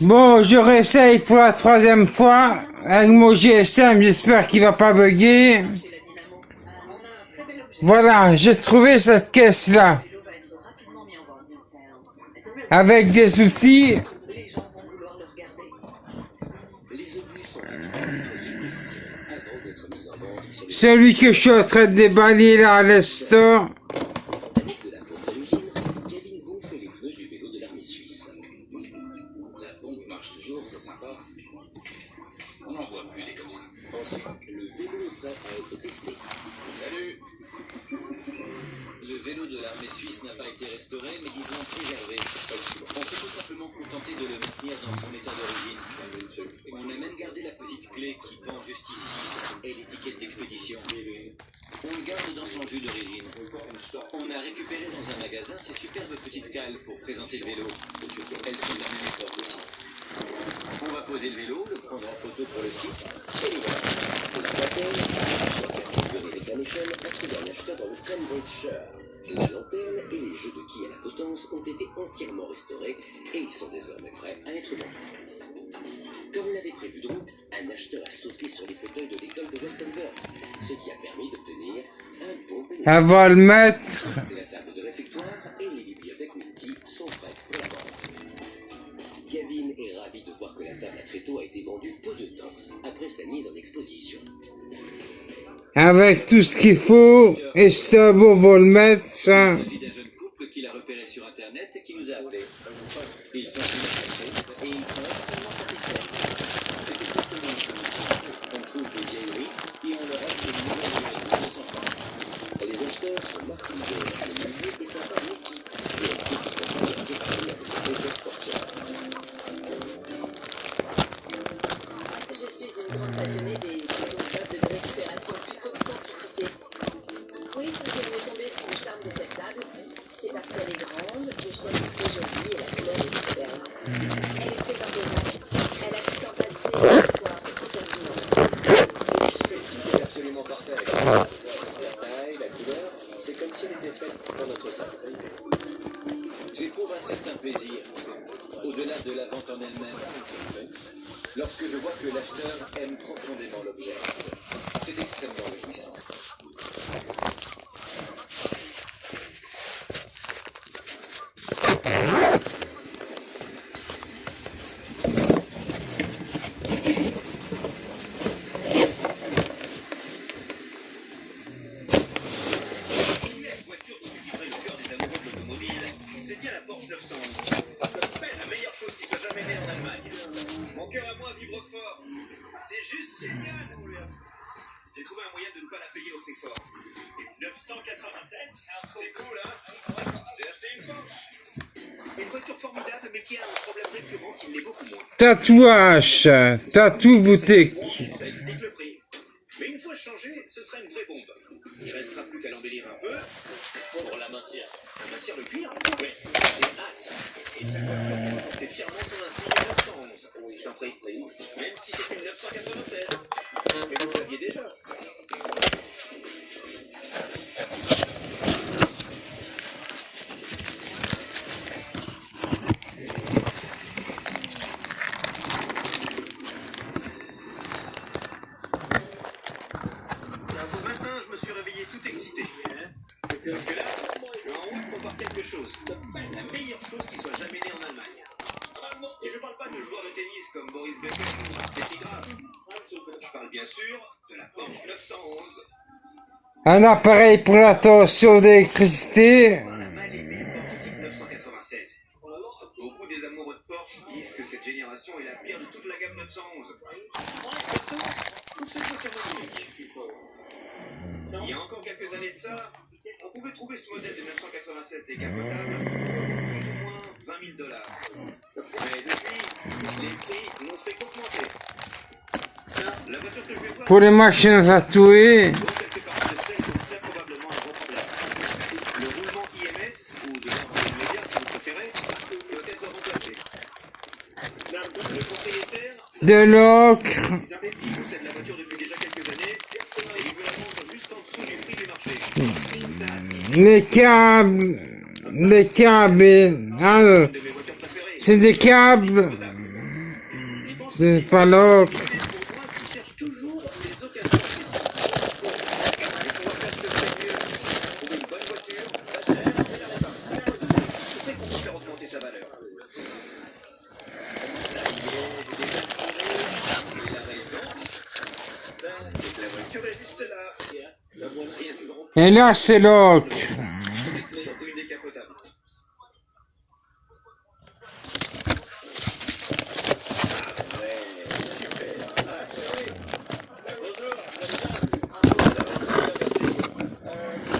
Bon, je réessaye pour la troisième fois avec mon GSM, j'espère qu'il va pas bugger. Voilà, j'ai trouvé cette caisse-là. Avec des outils. Celui que je suis en train de déballer là à l'instant. Kevin gonfle les pneus du vélo de l'armée suisse. La pompe marche toujours, c'est sympa. On n'en voit plus des comme ça. Ensuite, le vélo est prêt à être testé. Salut! Le vélo de l'armée suisse n'a pas été restauré, mais disons préservé. On s'est tout simplement contenté de le maintenir dans son état d'origine. On a même gardé la petite clé qui pend juste ici et l'étiquette d'expédition. On le garde dans son jus d'origine. On a récupéré dans un magasin ces superbes petites cales pour présenter le vélo. Elles sont de la même époque aussi. On va poser le vélo, le prendre en photo pour le site, et le voilà. La bataille, American Ocean a trouvé un acheteur dans le Cambridgeshire. La lanterne et les jeux de quilles à la potence ont été entièrement restaurés et ils sont désormais prêts à être vendus. Comme l'avait prévu Drew, un acheteur a sauté sur les fauteuils de l'école de Westenberg, ce qui a permis d'obtenir un bon bénéfice. Elle va le mettre. La table de réfectoire et les bibliothèques multi sont prêtes pour la vente. Kevin est ravi de voir que la table à tréteaux a été vendue peu de temps après sa mise en exposition. Avec tout ce qu'il faut, et Stabo va le mettre, ça. Il s'agit d'un jeune couple qu'il a repéré sur internet et qui nous a appelés. Ils sont intéressés et ils sont extrêmement satisfaits. C'est exactement comme ici. On trouve des vieilleries et on leur offre des numéros numériques de 200 francs. Les acheteurs sont Martin Jones, le musée et sa femme Nikki, directrice du conseil de Paris avec Robert Fortier. Je suis une grande passionnée des meubles de récupération plutôt que d'antiquité. Oui, si je veux tomber sur le charme de cette table, c'est parce qu'elle est grande, le chef est joli et la couleur est superbe. Elle est faite en diamant. Elle a tout en passé l'histoire complètement. C'est absolument parfait avec la taille, la couleur, c'est comme si elle était faite pour notre salon. J'éprouve un certain plaisir, au-delà de la vente en elle-même, lorsque je vois que l'acheteur aime profondément l'objet. C'est extrêmement réjouissant. C'est bien la Porsche 911. La meilleure chose qui soit jamais née en Allemagne. Mon cœur à moi vibre fort. C'est juste génial. J'ai trouvé un moyen de ne pas la payer au prix fort. 996, c'est cool, hein? J'ai acheté une Porsche. Une voiture formidable, mais qui a un problème récurrent qui l'est beaucoup moins. Tatouage, tatou boutique. Ça explique le prix. Mais une fois changé, ce sera une vraie bombe. Il restera plus qu'à l'embellir un peu pour l'amincir. Amincir le cuir? Oui, c'est hâte. Et sa voiture portait fièrement son insigne 911. Oui, je t'en prie. Même si c'était une 996. Mais vous le saviez déjà. Matin, je me suis réveillé tout excité. Parce que là, en route pour voir quelque chose. La meilleure chose qui soit jamais née en Allemagne. Et je parle pas de joueurs de tennis comme Boris Becker ou Steffi Graf. Je parle bien sûr de la Porsche 911. Un appareil pour la tension d'électricité. La mal aimée prototype 996. Beaucoup des amoureux de Porsche disent que cette génération est la pire de toute la gamme 911. Il y a encore quelques années de ça, on pouvait trouver ce modèle de 996 décapotable pour plus ou moins 20 000 $. Mais depuis, les prix n'ont fait qu'augmenter. La voiture que je vais voir, Pour les machines à tatouer. dont quelques parties de celles sont très probablement un gros problème. Le roulement IMS, ou de l'empreinte immédiat si vous préférez, doit être remplacé. Le propriétaire, De l'ocre. il possède la voiture depuis déjà quelques années et il veut la vendre juste en dessous du prix du marché. Les câbles. Les câbles. Une de mes voitures C'est des câbles. C'est pas l'autre. Tu cherches toujours les occasions. Et pour faire ce que tu fais mieux, trouver une bonne voiture, pas cher, et la réparer. Tu sais qu'on peut faire augmenter sa valeur. Ça y est, déjà trouvé, il a raison. C'est que la voiture est juste là. La voilà, rien de grand. Et là, c'est l'autre. Surtout une décapotable.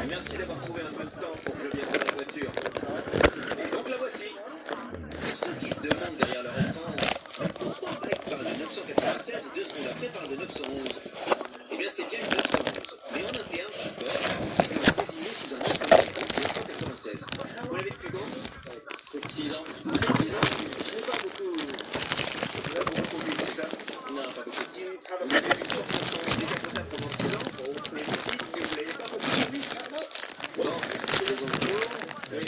Merci d'avoir trouvé un peu de temps pour que je vienne voir la voiture. Et donc la voici. Pour ceux qui se demandent derrière leur écran, pourquoi Break parle de 996 et 2 secondes après parle de 911? Eh bien c'est bien une 911. Mais en interne, je suis d'accord, c'est désigné sous un autre nom, 996. Vous l'avez depuis quand? 6 ans. 6 ans? Je n'ai pas beaucoup. Vous avez beaucoup conduit comme ça? Non, pas beaucoup. Vous avez vu sur son décapotable pendant 6 ans? Mais vous dites que vous n'avez pas beaucoup conduit. Bon, c'est les entours. Oui.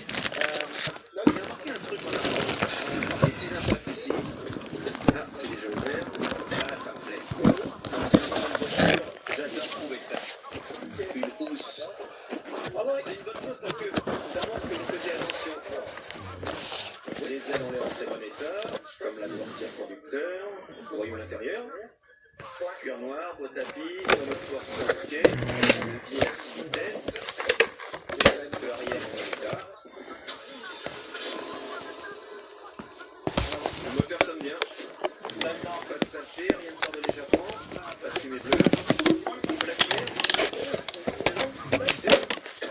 J'ai remarqué un truc en avant. Des petits impacts ici. Ah, c'est déjà ouvert. Ça me plaît. J'adore trouver ça. Une housse. C'est une bonne chose parce que ça montre que vous faisiez attention. Les ailes ont l'air en très bon état, comme la portière conducteur. Voyons l'intérieur. Cuir noir, beau tapis, sur le porte-banquet, levier à 6 vitesses. Le arrière en bon état. Le moteur sonne bien. Pas de saleté, rien ne sort de l'échappement. Pas de fumée bleue. On peut l'activer. C'est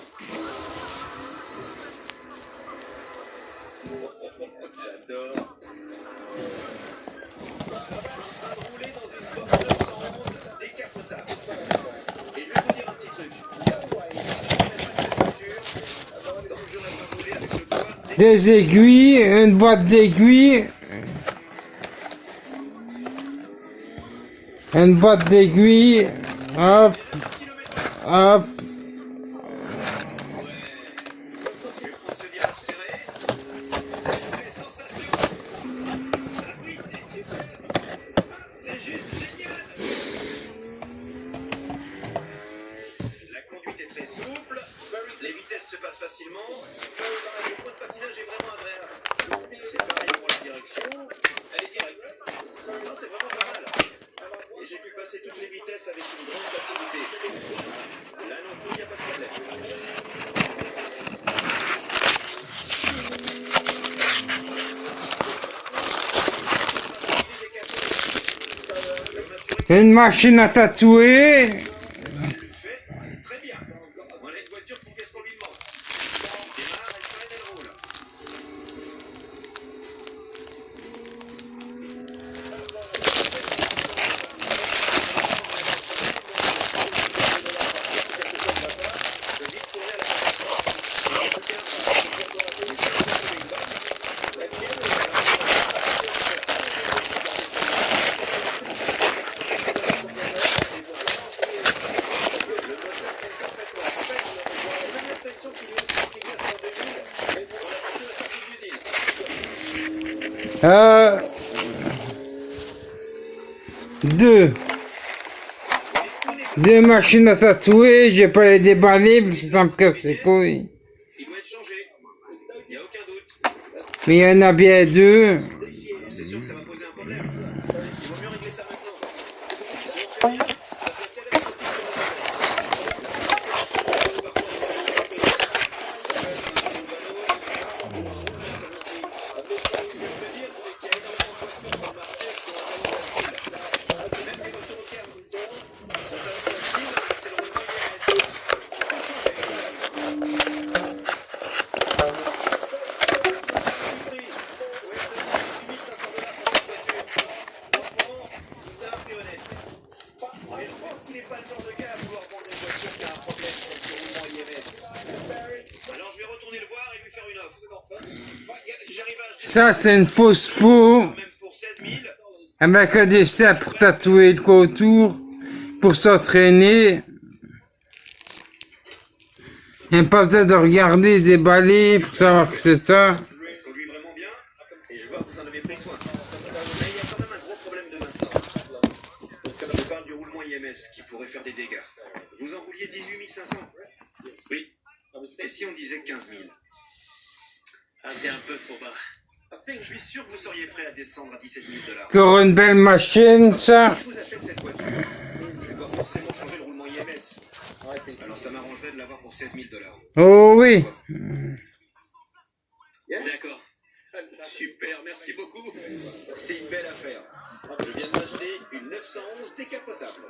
bon. J'adore. Rouler dans une Ford 911 décapotable. Et je vais vous dire un petit truc. Si vous n'avez pas cette voiture, tant que j'aurais pas roulé avec le poids Des aiguilles, une boîte d'aiguilles. Une boîte d'aiguilles. Hop, hop. tu prends ce virage serré. Les sensations. Ah oui, c'est super. C'est juste génial. La conduite est très souple. Les vitesses se passent facilement. Le point de patinage est vraiment agréable. C'est pareil pour la direction. Elle est directe. Non, c'est vraiment pas mal. Et j'ai pu passer toutes les vitesses avec une grande facilité. Là non plus, il n'y a pas de problème. Une machine à tatouer. Elle le fait très bien. On a une voiture qui fait ce qu'on lui demande. Elle démarre, elle freine, elle roule. Je vais vite tourner à la l'impression qu'il est aussi efficace en 2000, mais on a passé la sortie d'usine. Deux. Deux machines à tatouer, j'ai pas les déballer parce que ça me casse les couilles. Il doit être changé. Il n'y a aucun doute. Mais il y en a bien deux. C'est sûr que ça va poser un problème. Il vaut mieux régler ça maintenant. Si on fait rien, ça peut être catastrophique sur le terrain. Ça, c'est une fausse peau Même pour 16 000, avec un dessin pour tatouer le contour, pour s'entraîner. Il n'y a pas besoin de regarder, déballer pour savoir que c'est ça. elle se conduit vraiment bien. Et je vois que vous en avez pris soin. Mais il y a quand même un gros problème de maintenance. Je parle du roulement IMS qui pourrait faire des dégâts. Vous en vouliez 18 500? Oui. Et si on disait 15 000? C'est un peu trop bas. Je suis sûr que vous seriez prêt à descendre à 17 000 $. Encore une belle machine, ça. Si je vous achète cette voiture, je vais devoir forcément changer le roulement IMS. Alors ça m'arrangerait de l'avoir pour 16 000 $. Oh oui. D'accord. Super, merci beaucoup. C'est une belle affaire. Je viens de m'acheter une 911 décapotable.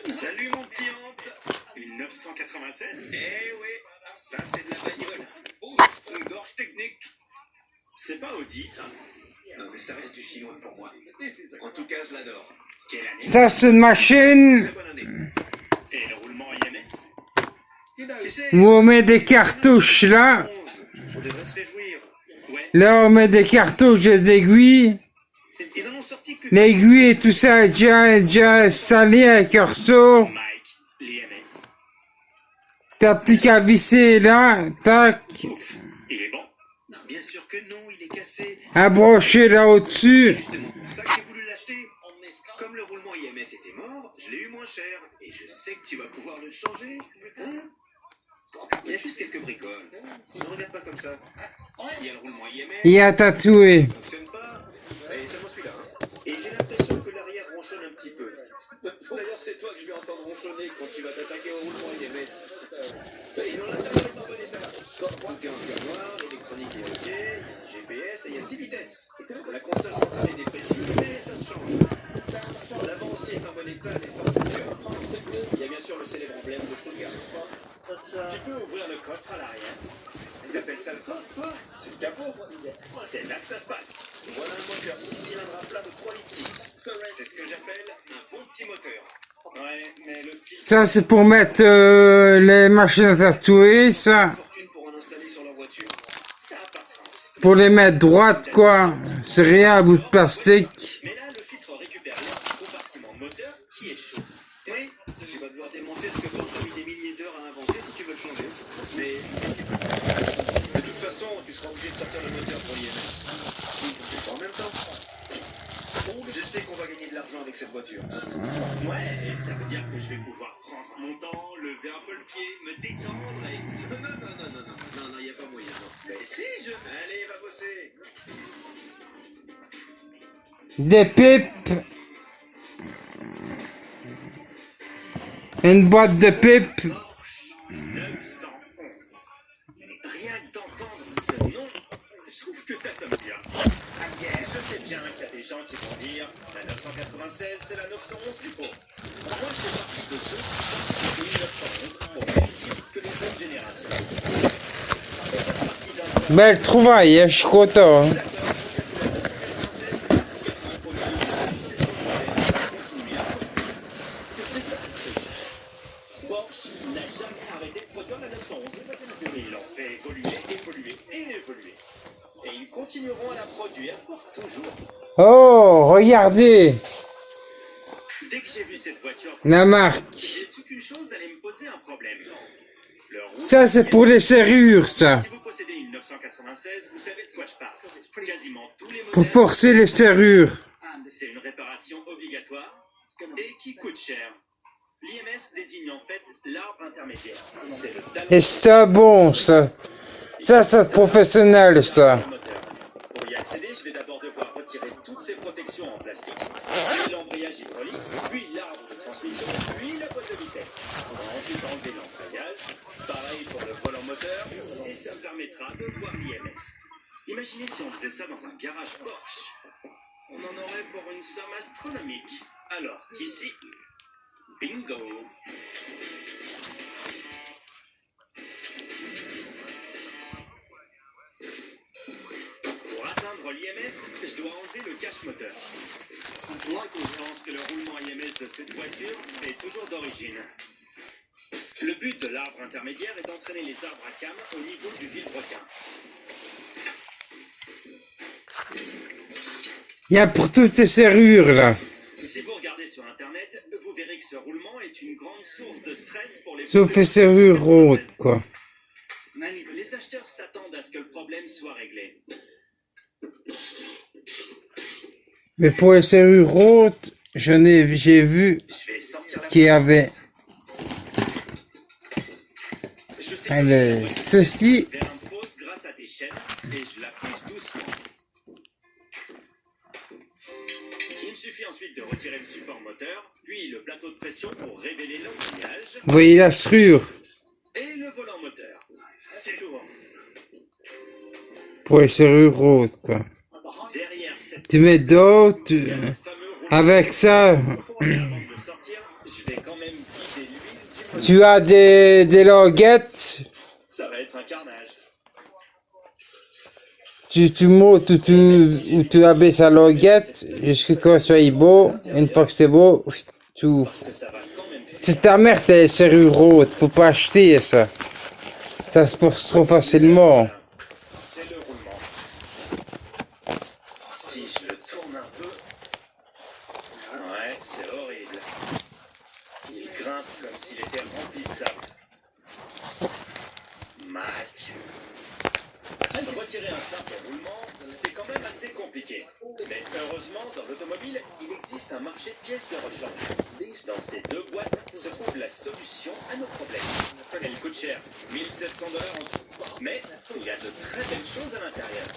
Salut mon petit Hante. Une 996? Eh oui, ça c'est de la bagnole. Oh, une gorge technique. C'est pas Audi ça? Non mais ça reste du chinois pour moi. En tout cas je l'adore. Quelle année? Ça, c'est une machine. Très bonne année. Et le roulement IMS? Tu sais, Où on met des cartouches, là. on devrait se réjouir. Ouais, Là, on met des cartouches, des aiguilles. ils en ont sorti que... L'aiguille et tout ça est déjà salé avec un ressort. Mike, l'IMS. T'as plus qu'à visser, là. Tac. Ouf, il est bon? Bien sûr que non, il est cassé. Un brochet là au-dessus. Justement pour ça que j'ai voulu l'acheter. Comme le roulement IMS était mort, je l'ai eu moins cher. Et je sais que tu vas pouvoir le changer. Hein? Il y a juste quelques bricoles. Ne regarde pas comme ça. Il y a le roulement IMS. Il a tatoué. Ça fonctionne pas. Et seulement celui-là. Hein. Et j'ai l'impression que l'arrière ronchonne un petit peu. D'ailleurs, c'est toi que je vais entendre ronchonner quand tu vas t'attaquer au roulement IMS. Sinon, l'intérieur est en bon état. Tout est en cuir noir, l'électronique est ok, GPS et il y a 6 vitesses. La console centrale est défraîchie, mais ça se change. L'avant aussi est en bon état, les phares fonctionnent. Il y a bien sûr le célèbre emblème de Stuttgart. Tu peux ouvrir le coffre à l'arrière. Tu appelles ça le coffre, quoi? C'est le capot. C'est là que ça se passe. Voilà un moteur 6 cylindres à plat de 3 litres 6. C'est ce que j'appelle un bon petit moteur. Ouais, mais le fil... Ça, c'est pour mettre les machines à tatouer, ça. Fortune pour en installer sur leur voiture. Ça a pas de sens. Pour les mettre droites, quoi. C'est rien, un bout de plastique. Mais là, le filtre récupère l'air du compartiment moteur qui est chaud. Oui, tu vas devoir démonter ce que Porsche a mis des milliers d'heures à inventer si tu veux le changer. Mais de toute façon, tu seras obligé de sortir le moteur pour l'IMS. En même temps, je sais qu'on va gagner de l'argent avec cette voiture. Ouais, et ça veut dire que je vais pouvoir prendre mon temps, lever un peu le pied, me détendre et... Non, y a pas moyen, non. Mais si, Allez, va bosser. Des pipes. Une boîte de pipes. Porsche 911. Rien que d'entendre ce nom, je trouve que ça sonne bien. Je sais bien qu'il y a des gens qui vont dire la 996 c'est la 911 du pot. Moi je fais partie de ceux qui pensent que c'est une 911 pour vérifier que les jeunes générations. Belle trouvaille, hein, je suis content. Hein. Porsche n'a jamais arrêté de produire la 911. Et ils l'ont fait évoluer. Et ils continueront à la produire pour toujours. Oh, regardez. Dès que j'ai vu cette voiture, La marque. j'ai su qu'une chose allait me poser un problème. Le roulement Ça, c'est pour les serrures, ça. Si vous possédez une 996, vous savez de quoi je parle. Quasiment tous les Pour modèles, forcer les serrures. c'est une réparation obligatoire et qui coûte cher. L'IMS désigne en fait l'arbre intermédiaire. C'est le talon Et c'est bon, ça. Ça, c'est professionnel, ça. du moteur. Pour y accéder, je vais d'abord devoir retirer toutes ces protections en plastique, puis l'embrayage hydraulique, puis l'arbre de transmission, puis la boîte de vitesse. On va ensuite enlever l'embrayage, pareil pour le volant moteur, et ça me permettra de voir l'IMS. Imaginez si on faisait ça dans un garage Porsche. On en aurait pour une somme astronomique. Alors qu'ici, bingo. Pour atteindre l'IMS, je dois enlever le cache moteur. Je pense que le roulement IMS de cette voiture est toujours d'origine. Le but de l'arbre intermédiaire est d'entraîner les arbres à cam au niveau du vilebrequin. Il y a pour toutes les serrures, là. Si vous regardez sur internet, vous verrez que ce roulement est une grande source de stress pour les Sauf les serrures hautes, quoi. Les acheteurs s'attendent à ce que le problème soit réglé. Mais pour les serrures hautes, j'ai vu Je vais sortir la qu'il y avait Je sais ceci. vers un pose grâce à des chaînes et je la pousse doucement. Il me suffit ensuite de retirer le support moteur, puis le plateau de pression pour révéler l'embrayage Vous voyez la serrure et le volant moteur. C'est lourd. pour les serrures hautes, quoi. Derrière cette Tu mets d'autres, fameux roulement avec ça, avant de le sortir, je vais quand même vider l'huile du moteur. tu as des languettes, Ça va être un carnage. tu montes ou tu abaisses la languette jusqu'à ce que ça soit beau. Une fois que c'est beau, tu ouvres. Que ça va quand même faire. C'est ta mère, t'as les serrures hautes, faut pas acheter ça. Ça se porte trop facilement. C'est le roulement. Si je le tourne un peu. Ouais, c'est horrible. Il grince comme s'il était rempli de sable. Mike. Retirer un simple roulement, c'est quand même assez compliqué. Mais heureusement, dans l'automobile, il existe un marché de pièces de rechange. Dans ces deux boîtes se trouve la solution à nos problèmes. Elle coûte cher, 1 700 $ en tout. Mais il y a de très belles choses à l'intérieur.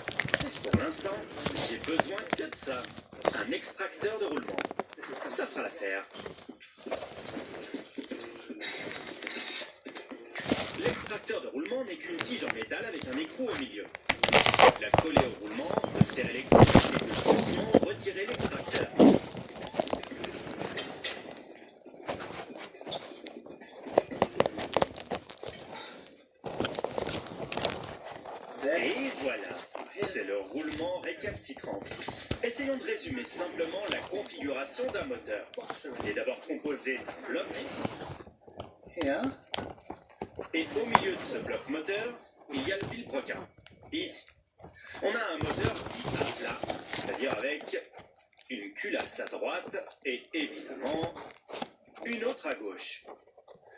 Pour l'instant, j'ai besoin que de ça. Un extracteur de roulement. Ça fera l'affaire. L'extracteur de roulement n'est qu'une tige en métal avec un écrou au milieu. La coller au roulement, le serre électrique et de tension, retirer l'extracteur. Et voilà, c'est le roulement récalcitrant. Essayons de résumer simplement la configuration d'un moteur. Il est d'abord composé d'un bloc. Et au milieu de ce bloc moteur, il y a le vilebrequin. Ici, on a un moteur dit à plat, c'est-à-dire avec une culasse à droite et évidemment une autre à gauche.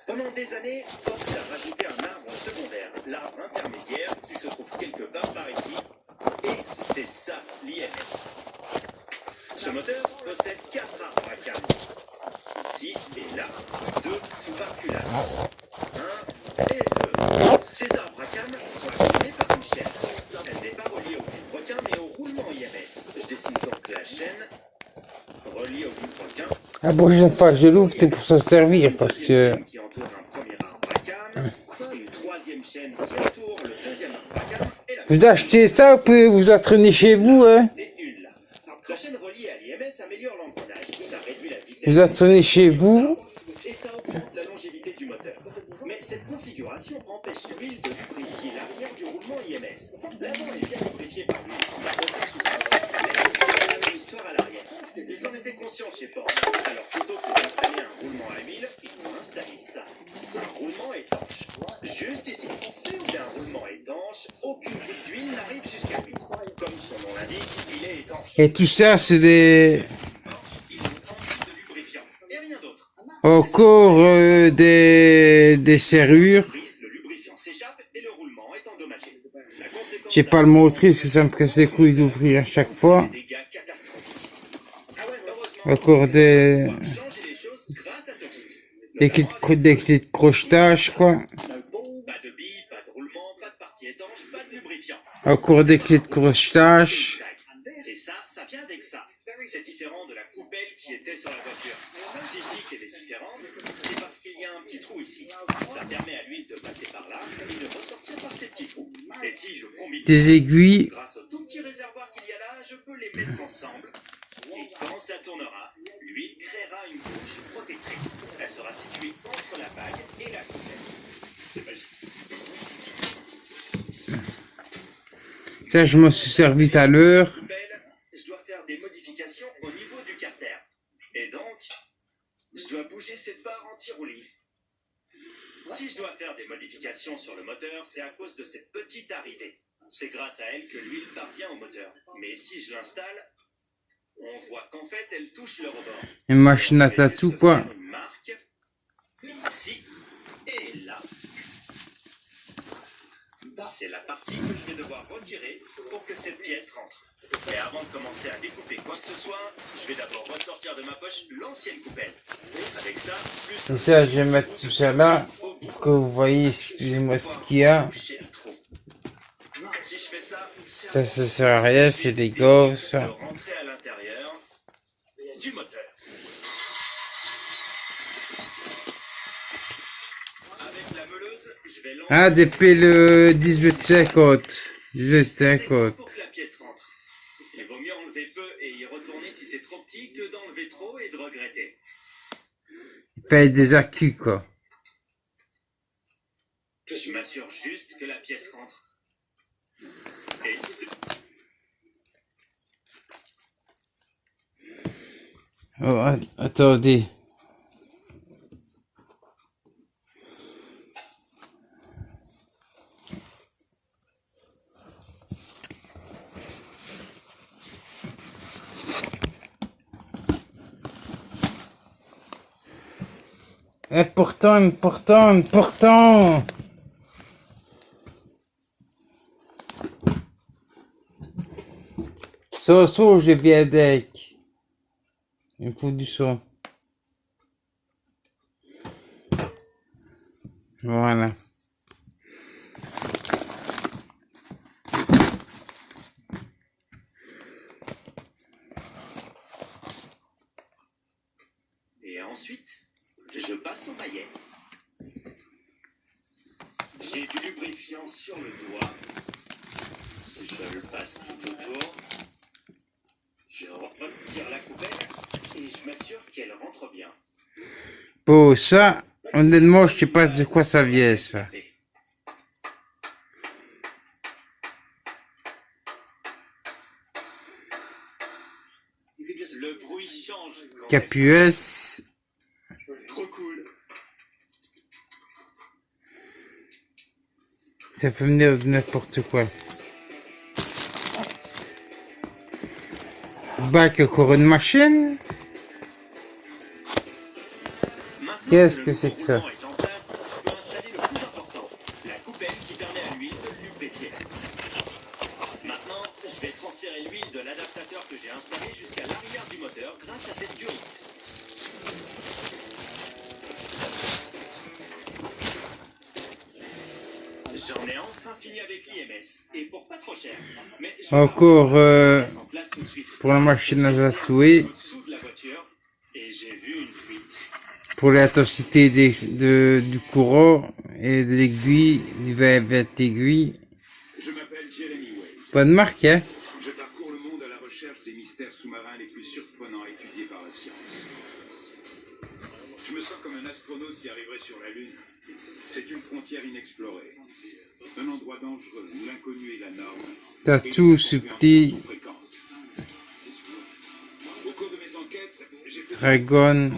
Pendant des années, Ford a rajouté un arbre secondaire, l'arbre intermédiaire qui se trouve quelque part par ici, et c'est ça l'IMS. Ce moteur possède 4 arbres à cam. Ici et là, 2 par culasse. 1 et 2. Ces arbres à cam sont activés par une chaîne. Elle n'est pas reliée au vilebrequin mais au roulement IMS. Je dessine donc la chaîne reliée au vilebrequin. La prochaine fois que je l'ouvre, c'est pour s'en servir parce que Qui entoure un premier arbre à cam, une troisième chaîne qui entoure le deuxième arbre à cam et la vous achetez ça, vous pouvez vous entraîner chez vous, hein. et une là. La chaîne reliée à l'IMS améliore l'engrenage. Ça réduit la vitesse. Vous entraînez chez vous. Et ça augmente la longévité du moteur. Mais cette configuration empêche l'huile de lubrifier l'arrière du roulement IMS. L'avant est bien lubrifié par l'huile. Aucun souci. Mais c'est la même histoire à l'arrière. Ils en étaient conscients chez Ford. Alors plutôt que d'installer un roulement à huile, ils ont installé ça. Un roulement étanche. Juste ici. C'est un roulement étanche. Aucune goutte d'huile n'arrive jusqu'à lui. Comme son nom l'indique, il est étanche. Et tout ça, c'est des Il est ensuite de lubrifiant. Et rien d'autre. encore des serrures. Brise, le lubrifiant s'échappe et le roulement est endommagé. La conséquence J'ai pas le montrer parce que ça me casse les couilles d'ouvrir à chaque fois. des dégâts catastrophiques. Ah ouais, heureusement, Encore des on peut changer les choses grâce à ce kit. des clés de crochetage, quoi. Pas de billes, pas de roulement, pas de partie étanche, pas de lubrifiant. Encore des clés de crochetage. Et ça vient avec ça. C'est différent de la coupelle qui était sur la voiture. Si je dis qu'elle est différente, c'est parce qu'il y a un petit trou ici. Ça permet à l'huile de passer par là et de ressortir par ces petits trous. Et si je combine Des aiguilles. grâce au tout petit réservoir qu'il y a là, je peux les mettre ensemble. Et quand ça tournera, l'huile créera une couche protectrice. Elle sera située entre la bague et la coupelle. C'est magique. Ça, je m'en suis servi tout à l'heure. Coupelle, je dois faire des modifications au niveau du carter. Et donc, je dois bouger cette barre anti-roulis. Si je dois faire des modifications sur le moteur, c'est à cause de cette petite arrivée. C'est grâce à elle que l'huile parvient au moteur. Mais si je l'installe, on voit qu'en fait, elle touche le rebord. Une machine à tatou, quoi. Une marque C'est la partie que je vais devoir retirer pour que cette pièce rentre. Mais avant de commencer à découper quoi que ce soit, je vais d'abord ressortir de ma poche l'ancienne coupelle. Avec ça, plus... Et ça, je vais mettre tout ça là, pour que vous voyez, excusez-moi, ce qu'il y a. Boucher le trou. Si je fais ça, Ça sert à rien, c'est des gosses. de rentrer à l'intérieur du moteur. Avec la meuleuse, je vais lancer... Ah, depuis le 1850. 1850. pour que la pièce rentre. Il vaut mieux enlever peu et y retourner si c'est trop petit que d'enlever trop et de regretter. Il fait des accus, quoi. Je m'assure juste que la pièce rentre. Et c'est... Oh, attendez. Important. Ça, je viens avec. Il me faut du son. Voilà. Et ensuite, je passe au maillet. J'ai du lubrifiant sur le doigt. Je le passe tout autour. Je retire la coupelle et je m'assure qu'elle rentre bien. Bon, ça, honnêtement, je sais pas de quoi ça vient, ça. Le bruit change. quand KPUS. Trop cool. Ça peut venir de n'importe quoi. Bac, encore une machine. Maintenant Qu'est-ce le que c'est que ça? roulement est en place, je peux installer le plus important, la coupelle qui permet à l'huile de lubrifier. Maintenant, je vais transférer l'huile de l'adaptateur que j'ai installé jusqu'à l'arrière du moteur grâce à cette durite. J'en ai enfin fini avec l'IMS, et pour pas trop cher. Mais je vais Encore, mettre en place tout de suite. pour la machine à tatouer. Au-dessous de la voiture, et j'ai vu une fuite. Pour l'intensité du courant et de l'aiguille, du verre aiguille. Je m'appelle Jeremy Wade. Pas de marque, hein? Je parcours le monde à la recherche des mystères sous-marins les plus surprenants étudiés par la science. Je me sens comme un astronaute qui arriverait sur la Lune. C'est une frontière inexplorée. Un endroit dangereux où l'inconnu est la norme. Tatou subtil, Au cours de mes enquêtes, j'ai fait dragon.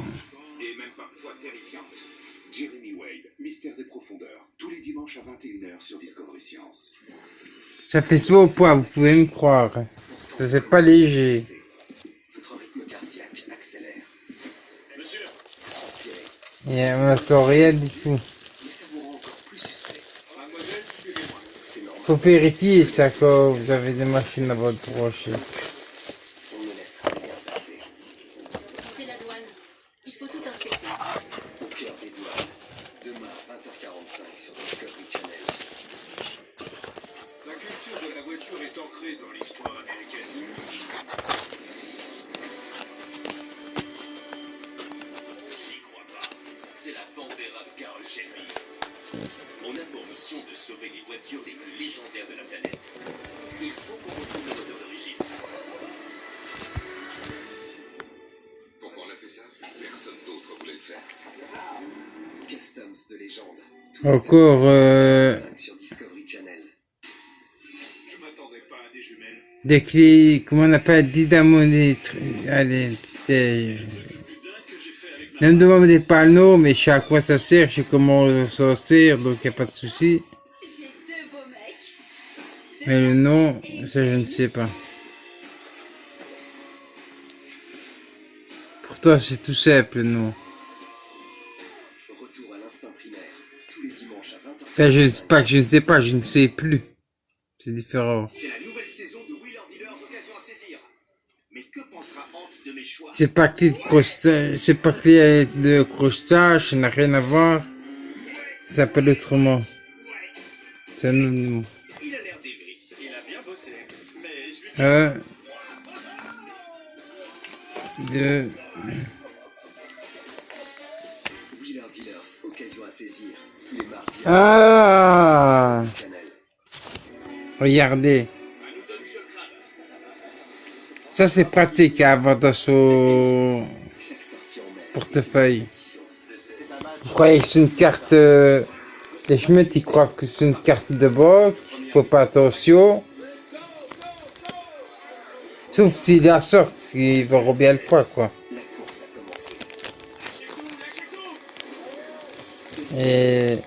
et même parfois terrifiantes. Jeremy Wade, Mystère des profondeurs, tous les dimanches à 21h sur Discovery Science. Ça fait souvent au poids, vous pouvez me croire. Ça c'est pas léger. Votre rythme cardiaque accélère. Monsieur, Transpirez. Et on n'entend rien du tout. Mais ça vous rend encore plus suspect. mademoiselle, suivez-moi. C'est normal. Faut vérifier ça quand vous avez des machines à votre brancher. On ne laissera rien passer. Si c'est la douane, il faut tout inspecter. Au cœur des douanes. Demain, 20h45 sur Discovery Channel. La culture de la voiture est ancrée dans l'histoire américaine. J'y crois pas. C'est la Pantera de Carroll Shelby. On a pour mission de sauver les voitures les plus légendaires de la planète. Il faut qu'on retrouve le moteur d'origine. Pourquoi on a fait ça? Personne d'autre voulait le faire. Customs de légende. Encore, 5 sur Discovery Channel. Je m'attendais pas à des jumelles. des clés, comment on appelle, dynamométrie. Allez, putain. Ne me demandez pas le nom, mais je sais à quoi ça sert, je sais comment ça sert, donc y a pas de souci. J'ai deux beaux mecs. Mais le nom, ça je ne sais pas. Pourtant c'est tout simple le nom. Retour à l'instinct primaire. tous les dimanches à 20h. Ben, je ne sais pas que je ne sais pas, je ne sais plus. C'est différent. C'est la nouvelle saison de Wheeler Dealers, occasion à saisir. Mais que pensera Hank de mes choix? C'est pas clé de crochetage, c'est pas clé de crochetage, ça n'a rien à voir. Ça s'appelle autrement. C'est un autre nom. Il a l'air d'aimer. Il a bien bossé. Mais je lui dis... Un, deux, Wheeler Dealers, occasion à saisir. Tous les mardis à ah, Channel. regardez. Ça c'est pratique à avoir dans son Chaque sortie en mer. portefeuille. C'est pas mal. Vous croyez que c'est une carte, les Schmitt ils croient que c'est une carte de banque, faut pas attention. Sauf s'ils la sortent, ils verront bien le poids quoi. La course a commencé. Et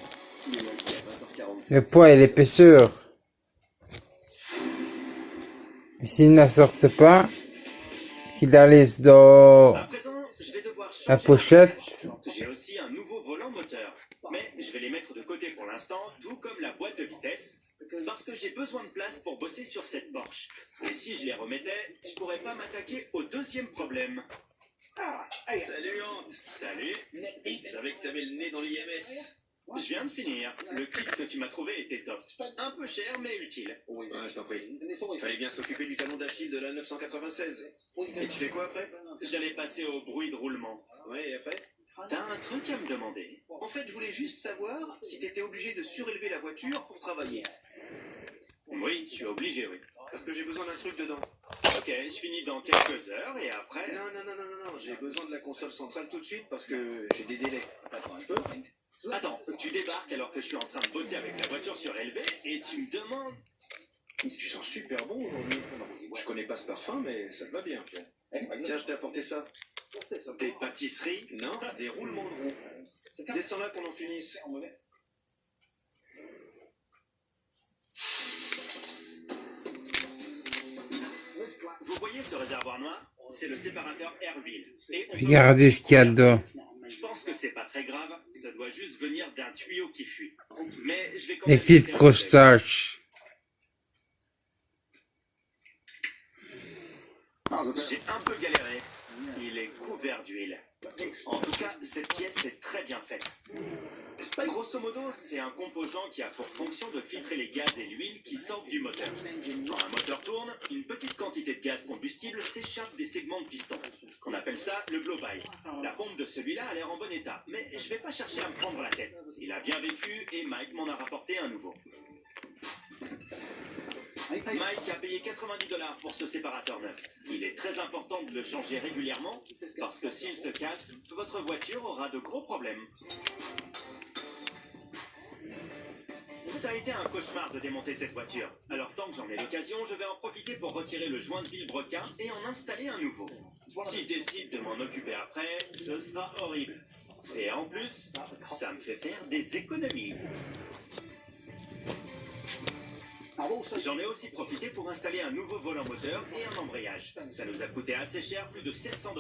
Tous les lundis à 20h45. le poids et l'épaisseur. Mais s'ils ne la sortent pas, qu'ils la laissent dans À présent, je vais devoir changer la pochette, J'ai aussi un nouveau volant moteur. Mais je vais les mettre de côté pour l'instant, tout comme la boîte de vitesse, parce que j'ai besoin de place pour bosser sur cette Porsche. Et si je les remettais, je pourrais pas m'attaquer au deuxième problème. Salut Hank. Salut, Je savais que t'avais le nez dans l'IMS. je viens de finir. Le kit que tu m'as trouvé était top. Un peu cher, mais utile. Ouais, je t'en prie. Il fallait bien s'occuper du talon d'Achille de la 996. Et tu fais quoi après? J'allais passer au bruit de roulement. Ouais, et après? T'as un truc à me demander? En fait, je voulais juste savoir si t'étais obligé de surélever la voiture pour travailler. Oui, je suis obligé, oui. Parce que j'ai besoin d'un truc dedans. Ok, je finis dans quelques heures et après... Non, j'ai besoin de la console centrale tout de suite parce que j'ai des délais. Je peux? Attends, tu débarques alors que je suis en train de bosser avec la voiture surélevée et tu me demandes... Tu sens super bon aujourd'hui. Je connais pas ce parfum, mais ça te va bien. Tiens, je t'ai apporté ça. Des pâtisseries? Non, des roulements de roue. Descends là qu'on en finisse. Vous voyez ce réservoir noir? C'est le séparateur air-huile. Et on peut- regardez ce qu'il y a dedans. Je pense que c'est pas très grave, ça doit juste venir d'un tuyau qui fuit. Mais je vais quand même... Les clés de jeter un crochetage. œil. J'ai un peu galéré. Il est couvert d'huile. En tout cas, cette pièce est très bien faite. Grosso modo, c'est un composant qui a pour fonction de filtrer les gaz et l'huile qui sortent du moteur. Quand un moteur tourne, une petite quantité de gaz combustible s'échappe des segments de piston. On appelle ça le blow-by. La pompe de celui-là a l'air en bon état, mais je vais pas chercher à me prendre la tête. Il a bien vécu et Mike m'en a rapporté un nouveau. Mike a payé $90 pour ce séparateur neuf. Il est très important de le changer régulièrement parce que s'il se casse, votre voiture aura de gros problèmes. Ça a été un cauchemar de démonter cette voiture. Alors tant que j'en ai l'occasion, je vais en profiter pour retirer le joint de vilebrequin et en installer un nouveau. Si je décide de m'en occuper après, ce sera horrible. Et en plus, ça me fait faire des économies. J'en ai aussi profité pour installer un nouveau volant moteur et un embrayage. Ça nous a coûté assez cher, plus de $700.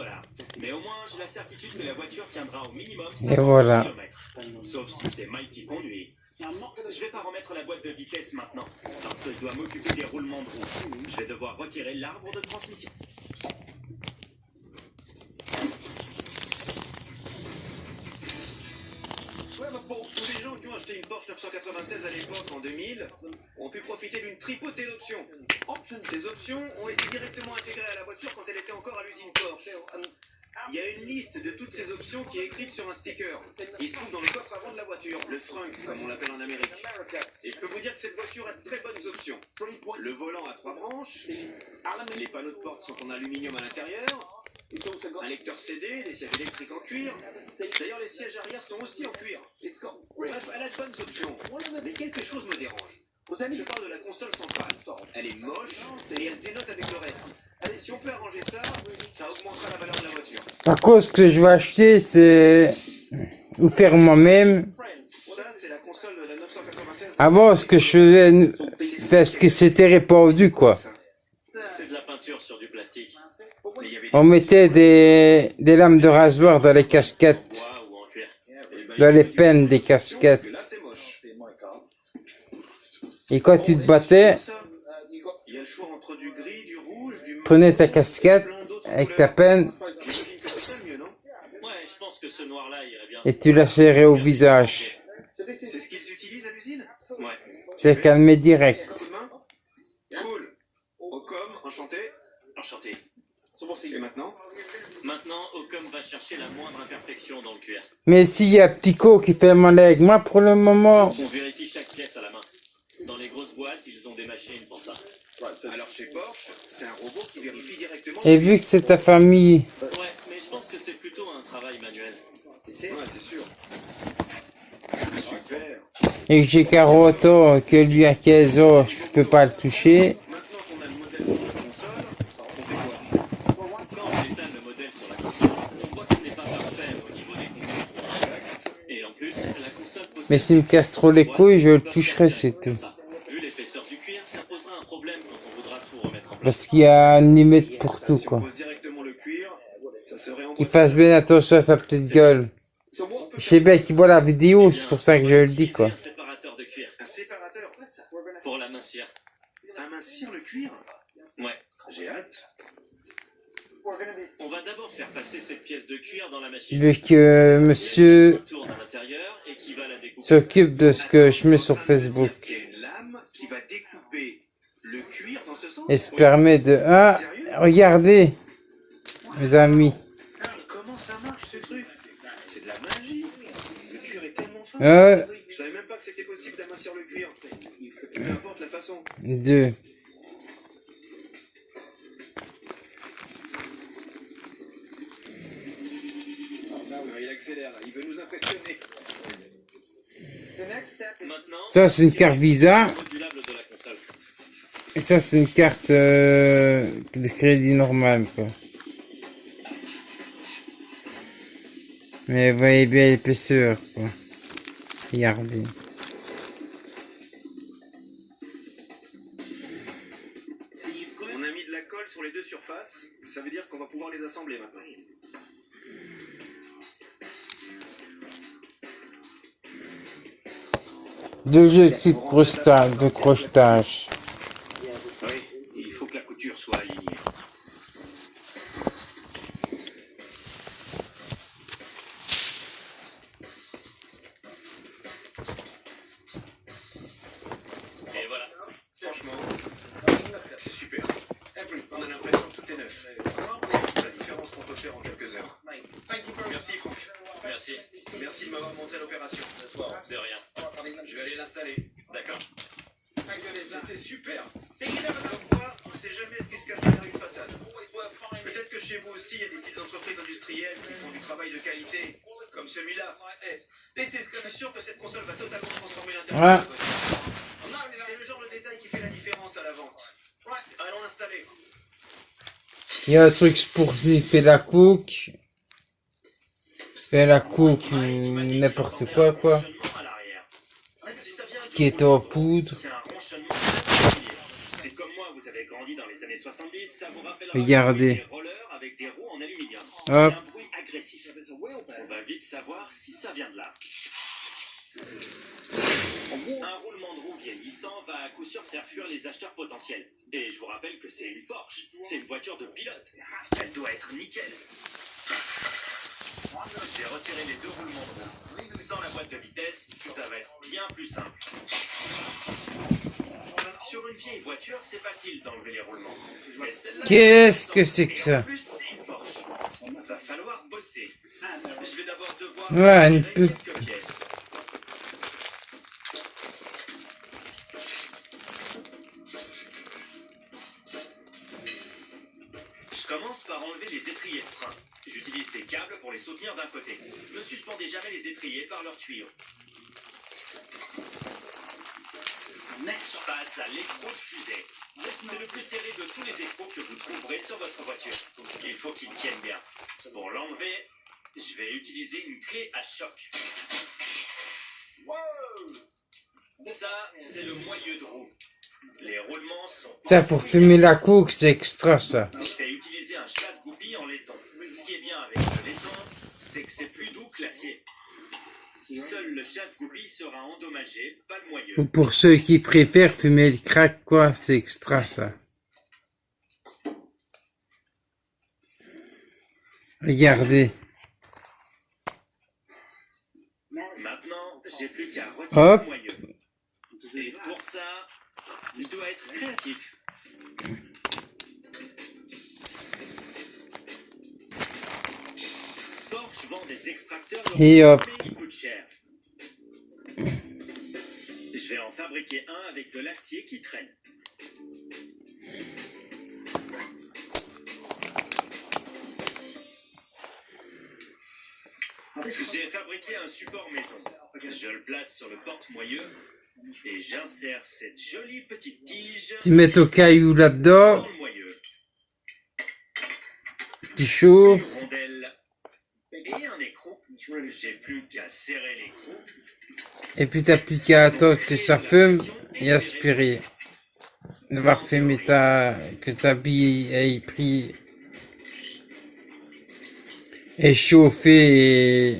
Mais au moins, j'ai la certitude que la voiture tiendra au minimum 50 voilà. km. Sauf si c'est Mike qui conduit. Je vais pas remettre la boîte de vitesse maintenant, parce que je dois m'occuper des roulements de roue. Je vais devoir retirer l'arbre de transmission. Ouais, bah pour tous les gens qui ont acheté une Porsche 996 à l'époque, en 2000, ont pu profiter d'une tripotée d'options. Ces options ont été directement intégrées à la voiture quand elle était encore à l'usine Porsche. Il y a une liste de toutes ces options qui est écrite sur un sticker. Il se trouve dans le coffre avant de la voiture, le frunk comme on l'appelle en Amérique. Et je peux vous dire que cette voiture a de très bonnes options. Le volant a 3 branches, les panneaux de porte sont en aluminium à l'intérieur, un lecteur CD, des sièges électriques en cuir. D'ailleurs, les sièges arrière sont aussi en cuir. Bref, elle a de bonnes options. Mais quelque chose me dérange. Je parle de la console centrale. Elle est moche et elle dénote avec le reste. Allez, si on peut arranger ça, ça augmentera la valeur de la voiture. Par contre, ce que je vais acheter, c'est ou faire moi-même. Ça, c'est la console de la 996. Avant, ce que je faisais, parce que c'était répandu, quoi. C'est de la peinture sur du plastique. Mais il y avait On mettait des lames de rasoir dans les casquettes. Bois ou en cuir. Eh dans les peines des casquettes. Là, c'est moche. Et quand tu te battais, Il y a le choix entre du gris, du rouge, du prenais ta casquette avec ta peine mieux, non? Ouais, je pense que ce noir-là irait bien. et tu la serrais au visage. C'est ce qu'ils utilisent à l'usine? Ouais. C'est calmé direct. Coup de main? Cool. Ocom, enchanté. Enchanté. Et maintenant? Maintenant, Ocom va chercher la moindre imperfection dans le cuir. Mais s'il y a Ptico qui fait le mal avec moi pour le moment, On vérifie chaque pièce à la main. Dans les grosses boîtes, ils ont des machines pour ça. Alors chez Porsche, c'est un robot qui vérifie directement. et vu que c'est ta famille Ouais, mais je pense que c'est plutôt un travail manuel. Ouais, c'est sûr. Super. et que j'ai Caroto que lui à Kezo, je peux pas le toucher. Maintenant qu'on a le modèle sur la console, on fait quoi? Quand on étale le modèle sur la console, on voit qu'il n'est pas parfait au niveau des contours. Et en plus, la console possède... Mais s'il me casse trop les couilles, je le toucherai, c'est tout. Vu l'épaisseur du cuir, ça posera un problème quand on voudra tout remettre en place. Parce qu'il y a un limite pour tout, Si on quoi. pose directement le cuir, ça serait en Qu'il fasse bien attention à sa petite gueule. Je sais bien qu'il voit la vidéo, c'est pour ça que je le dis, quoi. Un séparateur de cuir un séparateur. pour l'amincir. Amincir le cuir? Ouais. J'ai hâte. On va d'abord faire passer cette pièce de cuir dans la machine. Vu que monsieur Qui tourne à l'intérieur et qui va la découper. s'occupe de ce que je mets sur Il y a Facebook. une lame qui va découper le cuir dans ce sens? Et se permet de... Ah, regardez, mes amis. Mais comment ça marche ce truc? C'est de la magie. Le cuir est tellement fin. Je savais même pas que c'était possible d'amincir le cuir. Peu importe la façon. 2. Il accélère, là. Il veut nous impressionner. Maintenant, Ça, c'est une carte Visa. modulable de la console. Et ça, c'est une carte de crédit normale, quoi. Mais vous voyez bien l'épaisseur, quoi. Regardez. On a mis de la colle sur les deux surfaces. Ça veut dire qu'on va pouvoir les assembler maintenant. Deux jeux de site de crochetage. Oui, il faut que la couture soit alignée. Et voilà. Franchement, c'est super. On a l'impression que tout est neuf. C'est la différence qu'on peut faire en quelques heures. Merci Franck. Merci. Merci de m'avoir montré l'opération. De rien. Je vais aller l'installer. D'accord. C'était super. Comme quoi, on ne sait jamais ce qui se cache derrière une façade. Peut-être que chez vous aussi, il y a des petites entreprises industrielles qui font du travail de qualité, comme celui-là. Je suis sûr que cette console va totalement transformer l'intérieur de la voiture. C'est le genre de détail qui fait la différence à la vente. Allons l'installer. Il y a un truc sportif, fait la cook. Fait la cook ou n'importe quoi, quoi. À l'arrière. Si ça vient Ce qui est en poudre. c'est un ronchonnement particulier. C'est comme moi, vous avez grandi dans les années 70, ça vous rappellera Regardez. des rollers avec des roues en aluminium. Hop. C'est un bruit agressif. On va vite savoir si ça vient de là. Un roulement de roue vieillissant va à coup sûr faire fuir les acheteurs potentiels. Et je vous rappelle que c'est une Porsche, c'est une voiture de pilote. Elle doit être nickel. J'ai retiré les deux roulements de roue. Sans la boîte de vitesse, ça va être bien plus simple. Sur une vieille voiture, c'est facile d'enlever les roulements. Mais celle-là, Qu'est-ce que c'est que et ça? en plus, c'est une Porsche. Va falloir bosser. Je vais d'abord devoir Ouais, une retirer peu- quelques pièces. Je commence par enlever les étriers de frein. J'utilise des câbles pour les soutenir d'un côté. Ne suspendez jamais les étriers par leurs tuyaux. Je passe à l'écrou de fusée. C'est le plus serré de tous les écrous que vous trouverez sur votre voiture. Il faut qu'il tienne bien. Pour l'enlever, je vais utiliser une clé à choc. Ça, c'est le moyeu de roue. Les roulements sont... Ça, pour fumer la cook, c'est extra, ça. Je vais utiliser un chasse-goupille en laiton. Ce qui est bien avec le laiton, c'est que c'est plus doux que l'acier. seul le chasse-goupille sera endommagé, pas le moyeu. Ou pour ceux qui préfèrent fumer le crack, quoi, c'est extra ça. Regardez. Maintenant, j'ai plus qu'à retirer Hop. le moyeu. Et pour ça, je dois être créatif. Porsche vend des extracteurs de Et hop. mais qui coûtent cher. Je vais en fabriquer un avec de l'acier qui traîne. J'ai fabriqué un support maison. Je le place sur le porte-moyeu et j'insère cette jolie petite tige Tu mets ton caillou là-dedans, dans le moyeu. tu chauffes. Une rondelle et un écrou. J'ai plus qu'à serrer l'écrou. Et puis t'as plus qu'à attendre que ça fume et aspirer. D'avoir fumé que ta bille ait pris et chauffé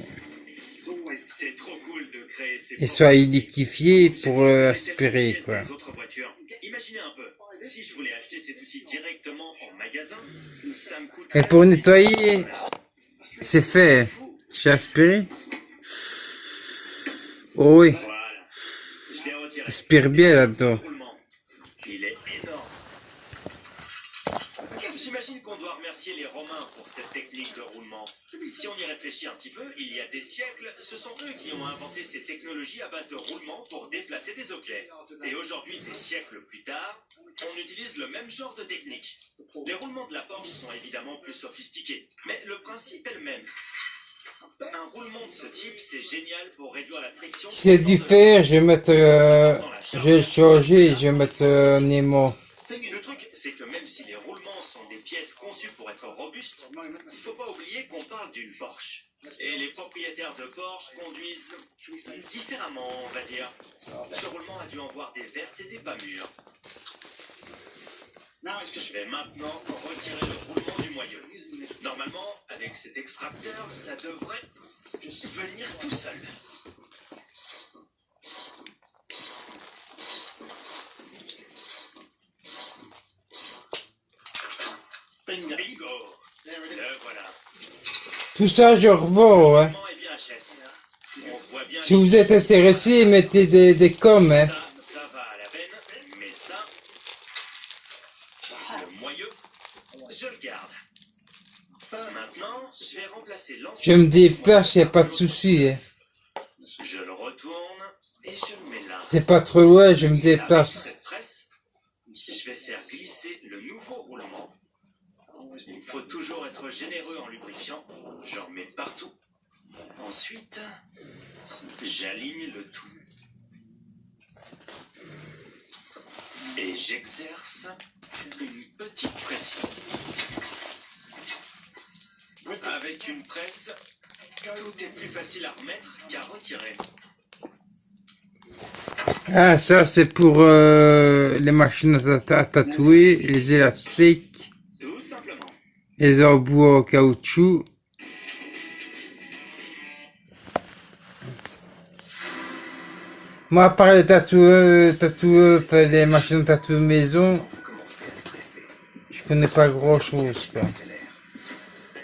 C'est trop cool de créer ces et soit liquéfié pour aspirer, quoi. des autres voitures. Imaginez un peu, si je voulais acheter cet outil directement en magasin, ça me coûterait... Et pour nettoyer, c'est fait. J'ai aspiré. Oh oui, Voilà, je l'ai retiré. aspire bien là-dedans. Il est énorme. J'imagine qu'on doit remercier les Romains pour cette technique de roulement. Si on y réfléchit un petit peu, il y a des siècles, ce sont eux qui ont inventé ces technologies à base de roulement pour déplacer des objets. Et aujourd'hui, des siècles plus tard, on utilise le même genre de technique. Les roulements de la Porsche sont évidemment plus sophistiqués, mais le principe est le même. Un roulement de ce type, c'est génial pour réduire la friction. Si c'est du fer, je vais mettre, je vais le changer, je vais mettre Nemo. Le truc, c'est que même si les roulements sont des pièces conçues pour être robustes, il faut pas oublier qu'on parle d'une Porsche. Et les propriétaires de Porsche conduisent différemment, on va dire. Ce roulement a dû en voir des vertes et des pas mûres. Je vais maintenant retirer le roulement du moyeu. Normalement, avec cet extracteur, ça devrait venir tout seul. Bingo. Le voilà. Tout ça, je revends, hein. Le roulement est bien HS. On voit bien Si vous êtes intéressé, mettez des coms, hein. ça va à la veine, mais ça, le moyeu, je le garde. Maintenant, je vais remplacer l'ensemble. Je me déplace, y a pas de souci, hein. Je le retourne et je le mets là. C'est pas trop loin, je me Avec déplace. cette presse, je vais faire glisser le nouveau roulement. Il faut toujours être généreux en lubrifiant. J'en mets partout. Ensuite, j'aligne le tout. Et j'exerce une petite pression. Avec une presse, tout est plus facile à remettre qu'à retirer. Ah, ça, c'est pour les machines à tatouer, les élastiques, Tout simplement. les embouts en caoutchouc. Moi, à part les tatoueurs, fait les machines à tatouer maison, Vous commencez à stresser. je connais pas grand-chose, quoi. Accélère.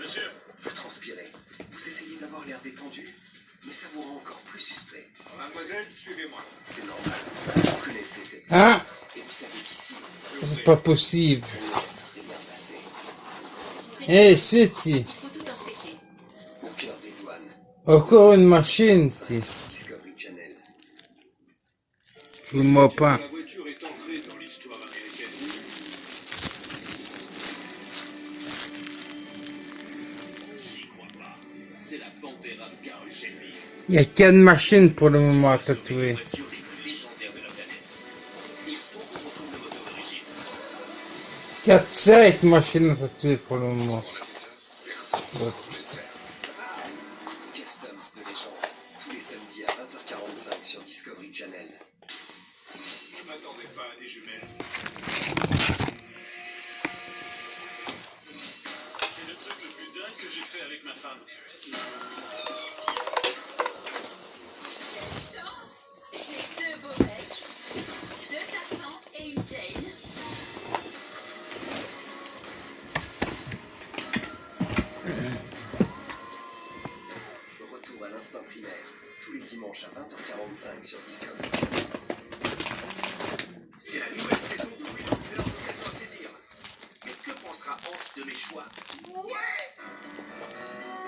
Monsieur, Vous transpirez. Vous essayez d'avoir l'air détendu, mais ça vous rend encore plus suspect. mademoiselle, suivez-moi. C'est normal. Vous connaissez cette scène. Ah, Et vous savez qu'ici, c'est pas possible. on ne laisse rien passer. Eh, City, Il faut tout inspecter. Au cœur des douanes, encore une machine, t'sais. Discovery Channel. Je moi pas. La voiture est ancrée dans l'histoire américaine. J'y crois pas. C'est la Pantera de Carl Shelby. Il y a 4 machines pour le moment à tatouer. Voiture les plus légendaires de la planète. Il faut qu'on retrouve le moteur d'origine. 4-5 machines à tatouer pour le moment. Customs de légende. Tous les samedis à 20h45 sur Discovery Channel. Je m'attendais pas à des jumelles. C'est le truc le plus dingue que j'ai fait avec ma femme. à l'instinct primaire, tous les dimanches à 20h45 sur Discovery. C'est la nouvelle saison de Will of l'occasion à saisir. Mais que pensera Hank de mes choix? Ouais!